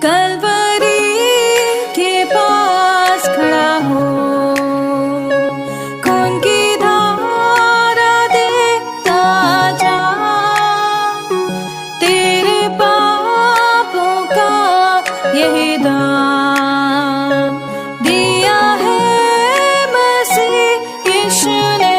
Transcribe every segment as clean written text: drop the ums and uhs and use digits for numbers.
कलवरी के पास खड़ा हो, खून की धारा देखता जा, तेरे पापों का यही दाम दिया है मसीह यीशु ने।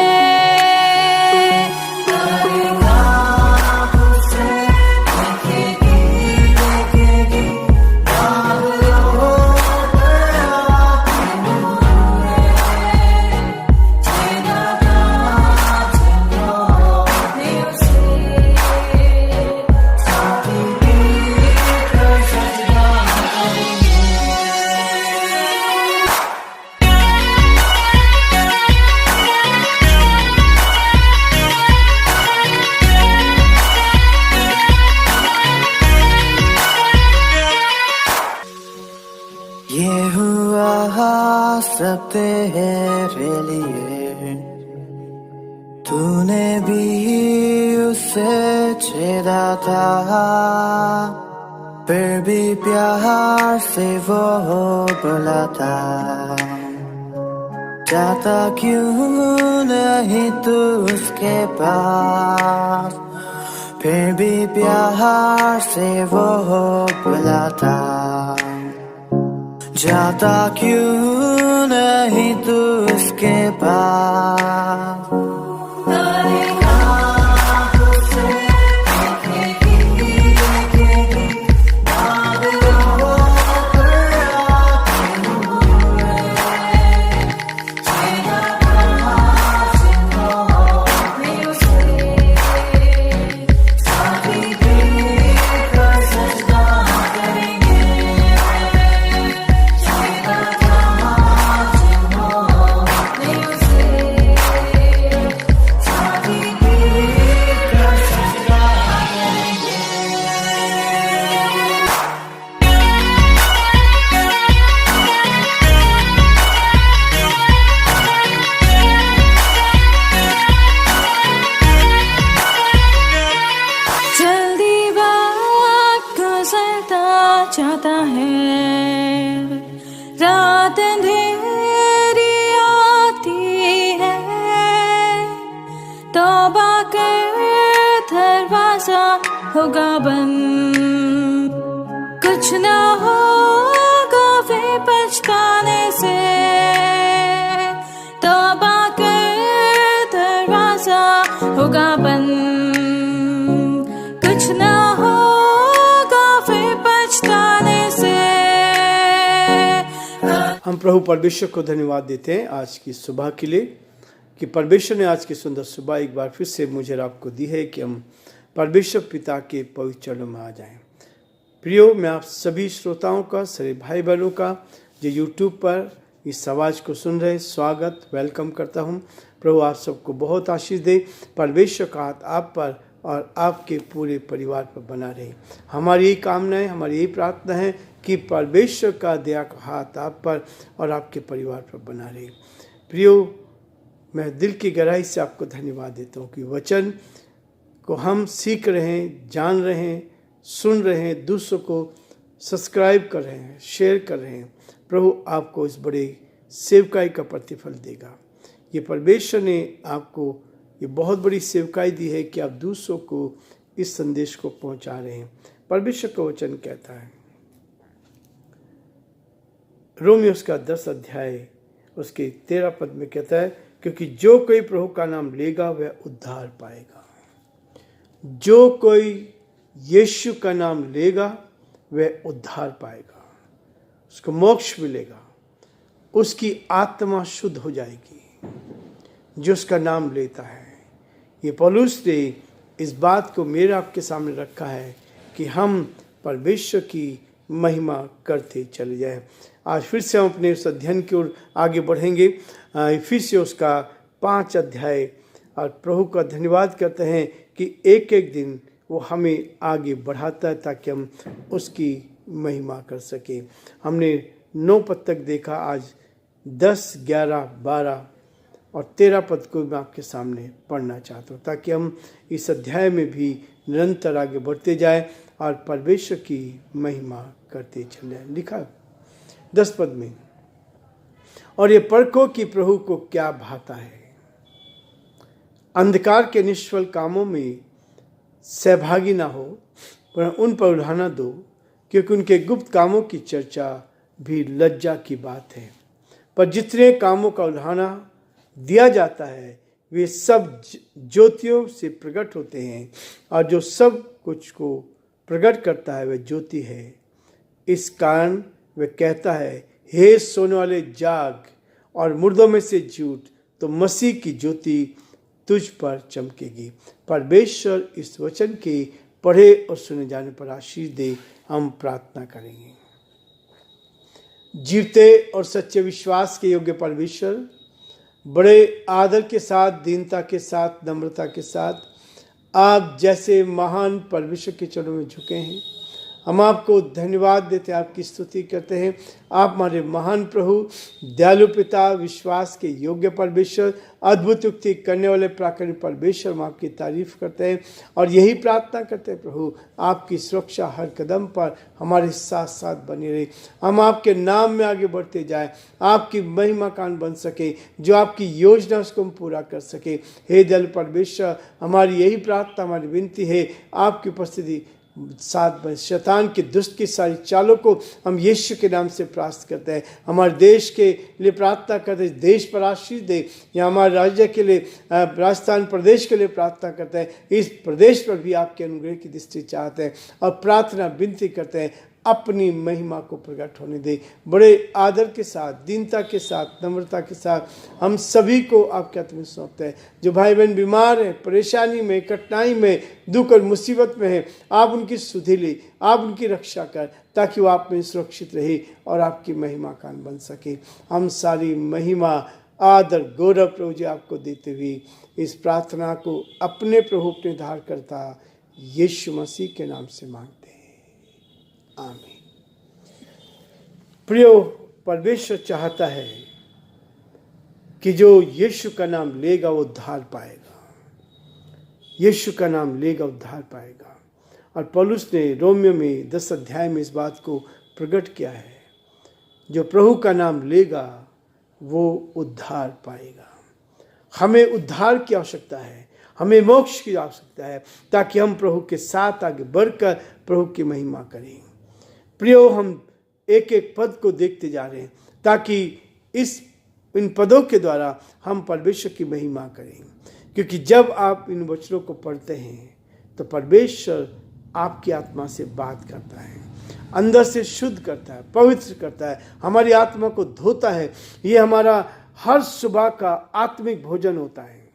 ये हुआ सब तेरे लिए, तूने भी उसे छेड़ा था, फिर भी प्यार से वो बुलाता, जाता क्यों नहीं तू उसके पास, फिर भी प्यार से वो बुलाता, जाता क्यों नहीं तू उसके पास। चाहता है, रात अंधेरी आती है, तौबा कर दरवाजा होगा बंद, कुछ ना होगा वे पछताने से, तौबा कर दरवाजा होगा बंद, कुछ ना हम प्रभु परमेश्वर को धन्यवाद देते हैं आज की सुबह के लिए कि परमेश्वर ने आज की सुंदर सुबह एक बार फिर से मुझे और आपको दी है कि हम परमेश्वर पिता के पवित्र चरणों में आ जाएं। प्रियो, मैं आप सभी श्रोताओं का, सभी भाई बहनों का जो यूट्यूब पर इस आवाज़ को सुन रहे, स्वागत वेलकम करता हूं। प्रभु आप सबको बहुत आशीष दे, परमेश्वर का हाथ आप पर और आपके पूरे परिवार पर बना रहे। हमारी यही कामना है, हमारी यही प्रार्थना है कि परमेश्वर का दया का हाथ आप पर और आपके परिवार पर बना रहे। प्रियो, मैं दिल की गहराई से आपको धन्यवाद देता हूँ कि वचन को हम सीख रहे हैं, जान रहे हैं, सुन रहे हैं, दूसरों को सब्सक्राइब कर रहे हैं, शेयर कर रहे हैं। प्रभु आपको इस बड़े सेवकाई का प्रतिफल देगा। ये परमेश्वर ने आपको ये बहुत बड़ी सेवकाई दी है कि आप दूसरों को इस संदेश को पहुंचा रहे हैं। परमेश्वर का वचन कहता है, रोमियो उसका 10 अध्याय उसके 13 पद में कहता है, क्योंकि जो कोई प्रभु का नाम लेगा वह उद्धार पाएगा। जो कोई यीशु का नाम लेगा वह उद्धार पाएगा, उसको मोक्ष मिलेगा, उसकी आत्मा शुद्ध हो जाएगी जो उसका नाम लेता है। ये पौलुस ने इस बात को मेरे आपके सामने रखा है कि हम परमेश्वर की महिमा करते चले जाएं। आज फिर से हम अपने उस अध्ययन की ओर आगे बढ़ेंगे। इफिसियों उसका 5 अध्याय, और प्रभु का धन्यवाद करते हैं कि एक एक दिन वो हमें आगे बढ़ाता है ताकि हम उसकी महिमा कर सकें। हमने 9 पद तक देखा, आज 10, 11, 12 और 13 पद को मैं आपके सामने पढ़ना चाहता हूँ ताकि हम इस अध्याय में भी निरंतर आगे बढ़ते जाएं और परमेश्वर की महिमा करते चले। लिखा 10 पद में, और ये परखो कि प्रभु को क्या भाता है, अंधकार के निष्फल कामों में सहभागी ना हो, पर उन पर उलाहना दो, क्योंकि उनके गुप्त कामों की चर्चा भी लज्जा की बात है। पर जितने कामों का उलाहना दिया जाता है वे सब ज्योतियों से प्रकट होते हैं, और जो सब कुछ को प्रकट करता है वह ज्योति है। इस कारण वह कहता है, हे सोने वाले जाग और मुर्दों में से झूठ, तो मसीह की ज्योति तुझ पर चमकेगी। परमेश्वर इस वचन के पढ़े और सुने जाने पर आशीष दे। हम प्रार्थना करेंगे। जीवते और सच्चे विश्वास के योग्य परमेश्वर, बड़े आदर के साथ, दीनता के साथ, नम्रता के साथ आप जैसे महान परमेश्वर के चरणों में झुके हैं, हम आपको धन्यवाद देते हैं, आपकी स्तुति करते हैं। आप हमारे महान प्रभु, दयालु पिता, विश्वास के योग्य परमेश्वर, अद्भुत युक्ति करने वाले प्राकृतिक परमेश्वर, हम आपकी तारीफ करते हैं और यही प्रार्थना करते हैं प्रभु, आपकी सुरक्षा हर कदम पर हमारे साथ साथ बनी रहे। हम आपके नाम में आगे बढ़ते जाएं, आपकी महिमा कान बन सके, जो आपकी योजना उसको हम पूरा कर सके। हे दयालु परमेश्वर, हमारी यही प्रार्थना, हमारी विनती है, आपकी उपस्थिति साथ में शैतान के दुष्ट की सारी चालों को हम यीशु के नाम से प्राप्त करते हैं। हमारे देश के लिए प्रार्थना करते हैं, देश पर आशीष दे, या हमारे राज्य के लिए, राजस्थान प्रदेश के लिए प्रार्थना करते हैं। इस प्रदेश पर भी आपके अनुग्रह की दृष्टि चाहते हैं और प्रार्थना विनती करते हैं, अपनी महिमा को प्रकट होने दे। बड़े आदर के साथ, दीनता के साथ, नम्रता के साथ हम सभी को आपके हाथ में सौंपते हैं। जो भाई बहन बीमार हैं, परेशानी में, कठिनाई में, दुख और मुसीबत में हैं, आप उनकी सुधि ले, आप उनकी रक्षा कर, ताकि वो आप में सुरक्षित रहे और आपकी महिमा कान बन सके। हम सारी महिमा, आदर, गौरव प्रभु जी आपको देते हुए इस प्रार्थना को अपने प्रभु, अपने धारकर्ता यीशु मसीह के नाम से मांगते हैं, आमीन। प्रियो, परमेश्वर चाहता है कि जो यीशु का नाम लेगा वो उद्धार पाएगा, यीशु का नाम लेगा उद्धार पाएगा। और पौलुस ने रोमियो में 10 अध्याय में इस बात को प्रकट किया है, जो प्रभु का नाम लेगा वो उद्धार पाएगा। हमें उद्धार की आवश्यकता है, हमें मोक्ष की आवश्यकता है, ताकि हम प्रभु के साथ आगे बढ़कर प्रभु की महिमा करें। प्रियो, हम एक एक पद को देखते जा रहे हैं, ताकि इन पदों के द्वारा हम परमेश्वर की महिमा करें। क्योंकि जब आप इन वचनों को पढ़ते हैं तो परमेश्वर आपकी आत्मा से बात करता है, अंदर से शुद्ध करता है, पवित्र करता है, हमारी आत्मा को धोता है। ये हमारा हर सुबह का आत्मिक भोजन होता है,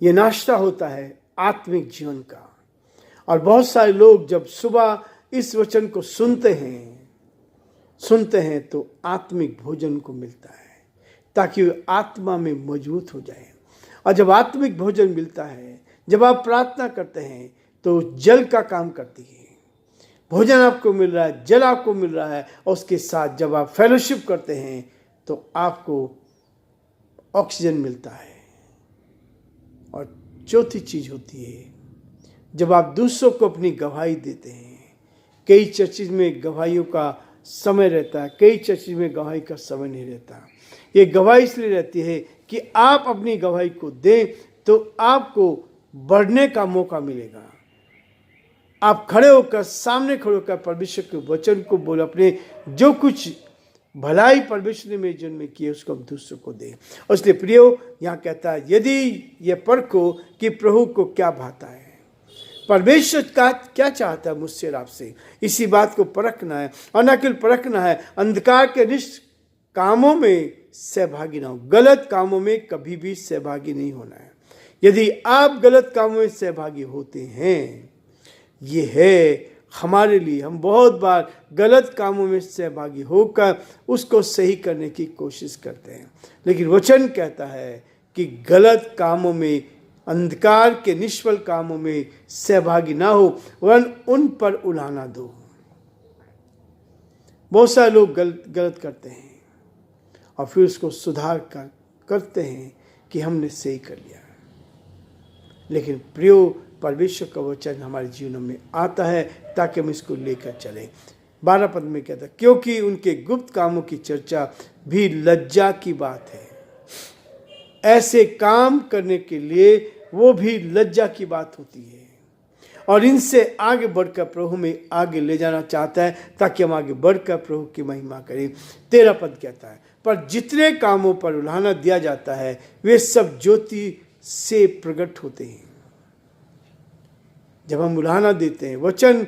ये नाश्ता होता है आत्मिक जीवन का। और बहुत सारे लोग जब सुबह इस वचन को सुनते हैं तो आत्मिक भोजन को मिलता है, ताकि वे आत्मा में मजबूत हो जाए। और जब आत्मिक भोजन मिलता है, जब आप प्रार्थना करते हैं तो जल का काम करती है। भोजन आपको मिल रहा है, जल आपको मिल रहा है, और उसके साथ जब आप फेलोशिप करते हैं तो आपको ऑक्सीजन मिलता है। और चौथी चीज होती है, जब आप दूसरों को अपनी गवाही देते हैं। कई चर्चिज में गवाहियों का समय रहता है, कई चर्चिज में गवाही का समय नहीं रहता। ये गवाही इसलिए रहती है कि आप अपनी गवाही को दें तो आपको बढ़ने का मौका मिलेगा। आप खड़े होकर, सामने खड़े होकर परमेश्वर के वचन को बोले, अपने जो कुछ भलाई परमेश्वर ने मेरे जीवन में की है उसको हम दूसरों को दें। और इसलिए प्रियो, यहाँ कहता है, यदि ये परखो कि प्रभु को क्या भाता है, परमेश्वर का क्या चाहता है मुझसे और आपसे, इसी बात को परखना है। और न केवल परखना है, अंधकार के निष्ठ कामों में सहभागी ना हो। गलत कामों में कभी भी सहभागी नहीं होना है। यदि आप गलत कामों में सहभागी होते हैं, ये है हमारे लिए, हम बहुत बार गलत कामों में सहभागी होकर उसको सही करने की कोशिश करते हैं। लेकिन वचन कहता है कि गलत कामों में, अंधकार के निष्फल कामों में सहभागी ना हो, वरन उन पर उलाहना दो। बहुत सारे लोग गलत करते हैं और फिर उसको सुधार करते हैं कि हमने सही कर लिया। लेकिन प्रियो, परमेश्वर का वचन हमारे जीवनों में आता है ताकि हम इसको लेकर चलें। 12 पद में कहता है, क्योंकि उनके गुप्त कामों की चर्चा भी लज्जा की बात है। ऐसे काम करने के लिए वो भी लज्जा की बात होती है, और इनसे आगे बढ़कर प्रभु में आगे ले जाना चाहता है ताकि हम आगे बढ़कर प्रभु की महिमा करें। 13 पद कहता है, पर जितने कामों पर उल्हाना दिया जाता है वे सब ज्योति से प्रकट होते हैं। जब हम उल्हाना देते हैं, वचन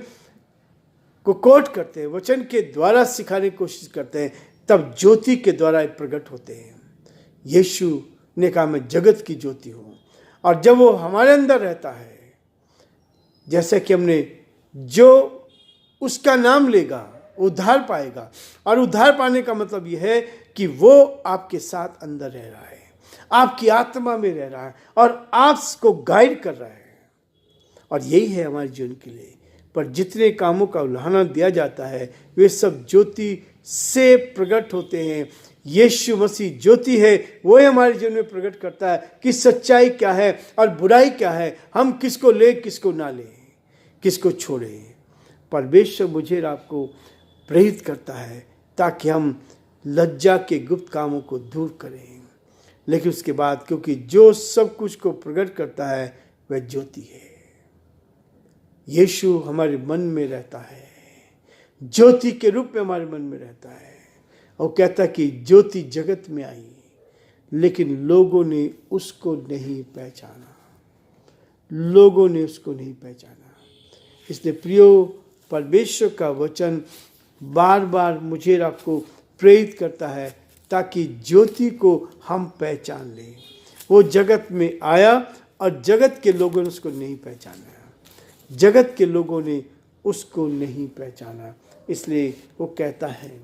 को कोट करते हैं, वचन के द्वारा सिखाने की कोशिश करते हैं, तब ज्योति के द्वारा ये प्रकट होते हैं। यीशु ने कहा, मैं जगत की ज्योति हूँ, और जब वो हमारे अंदर रहता है, जैसे कि हमने जो उसका नाम लेगा उद्धार पाएगा, और उद्धार पाने का मतलब यह है कि वो आपके साथ अंदर रह रहा है, आपकी आत्मा में रह रहा है और आपको गाइड कर रहा है। और यही है हमारे जीवन के लिए। पर जितने कामों का उल्हाना दिया जाता है वे सब ज्योति से प्रकट होते हैं। यीशु मसीह ज्योति है, वो ही हमारे जीवन में प्रकट करता है कि सच्चाई क्या है और बुराई क्या है, हम किसको ले किसको ना ले, किसको छोड़े। परमेश्वर मुझे और आपको प्रेरित करता है ताकि हम लज्जा के गुप्त कामों को दूर करें। लेकिन उसके बाद, क्योंकि जो सब कुछ को प्रकट करता है वह ज्योति है। यीशु हमारे मन में रहता है, ज्योति के रूप में हमारे मन में रहता है, और कहता कि ज्योति जगत में आई लेकिन लोगों ने उसको नहीं पहचाना, लोगों ने उसको नहीं पहचाना। इसलिए प्रियो, परमेश्वर का वचन बार बार मुझे आपको प्रेरित करता है ताकि ज्योति को हम पहचान लें। वो जगत में आया और जगत के लोगों ने उसको नहीं पहचाना, जगत के लोगों ने उसको नहीं पहचाना। इसलिए वो कहता है,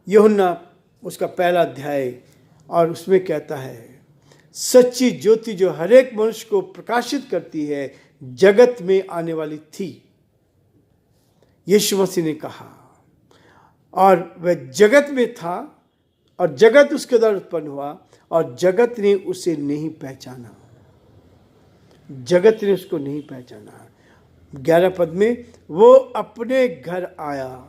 यूहन्ना उसका पहला अध्याय और उसमें कहता है, सच्ची ज्योति जो हर एक मनुष्य को प्रकाशित करती है जगत में आने वाली थी। यीशु मसीह ने कहा, और वह जगत में था और जगत उसके द्वारा उत्पन्न हुआ और जगत ने उसे नहीं पहचाना, जगत ने उसको नहीं पहचाना। 11 पद में, वो अपने घर आया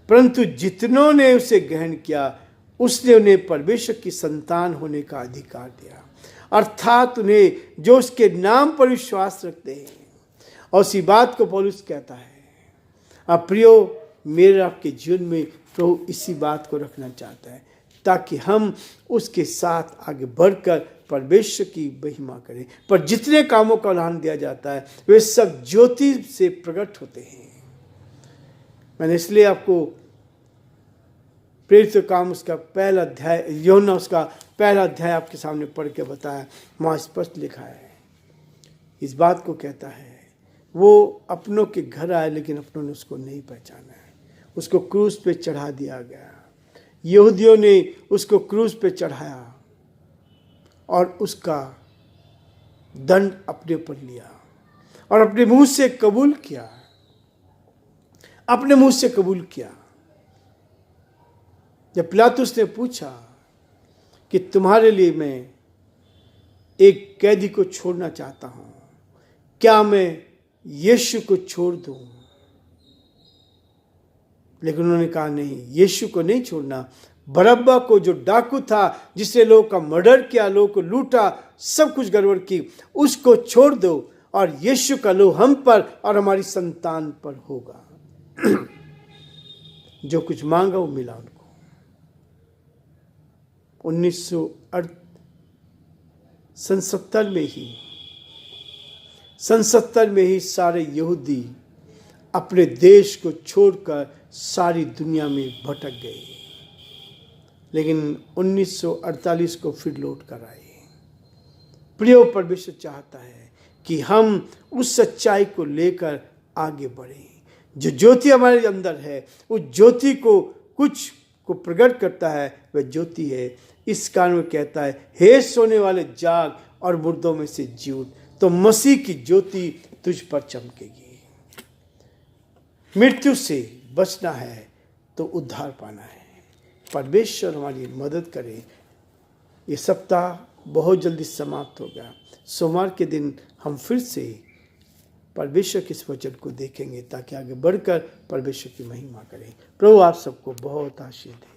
परंतु जितनों ने उसे ग्रहण किया उसने उन्हें परमेश्वर की संतान होने का अधिकार दिया, अर्थात उन्हें जो उसके नाम पर विश्वास रखते हैं। और उसी बात को पौलुस कहता है। अब प्रियो, मेरे आपके जीवन में प्रभु इसी बात को रखना चाहता है ताकि हम उसके साथ आगे बढ़कर परमेश्वर की महिमा करें। पर जितने कामों का उल्हान दिया जाता है वे सब ज्योति से प्रकट होते हैं। मैंने इसलिए आपको प्रेरित काम उसका पहला अध्याय, यूहन्ना उसका पहला अध्याय आपके सामने पढ़ के बताया। वहाँ स्पष्ट लिखा है, इस बात को कहता है, वो अपनों के घर आए लेकिन अपनों ने उसको नहीं पहचाना है। उसको क्रूस पे चढ़ा दिया गया, यहूदियों ने उसको क्रूस पे चढ़ाया और उसका दंड अपने ऊपर लिया और अपने मुंह से कबूल किया, अपने मुंह से कबूल किया। जब पिलातुस ने पूछा कि तुम्हारे लिए मैं एक कैदी को छोड़ना चाहता हूं, क्या मैं यीशु को छोड़ दूं? लेकिन उन्होंने कहा नहीं, यीशु को नहीं छोड़ना, बरअब्बा को जो डाकू था, जिसने लोगों का मर्डर किया, लोगों को लूटा, सब कुछ गड़बड़ की, उसको छोड़ दो और यीशु का लो हम पर और हमारी संतान पर होगा। जो कुछ मांगा वो मिला उनको। 1970 में ही सारे यहूदी अपने देश को छोड़कर सारी दुनिया में भटक गए, लेकिन 1948 को फिर लौट कर आए। प्रिय, परमेश्वर चाहता है कि हम उस सच्चाई को लेकर आगे बढ़ें। जो ज्योति हमारे अंदर है, उस ज्योति को कुछ को प्रकट करता है, वह ज्योति है। इस कारण में कहता है, हे सोने वाले जाग और मुर्दों में से जी उठ, तो मसीह की ज्योति तुझ पर चमकेगी। मृत्यु से बचना है तो उद्धार पाना है। परमेश्वर हमारी मदद करे। ये सप्ताह बहुत जल्दी समाप्त हो गया। सोमवार के दिन हम फिर से परमेश्वर के इस वचन को देखेंगे ताकि आगे बढ़कर परमेश्वर की महिमा करें। प्रभु आप सबको बहुत आशीष दे।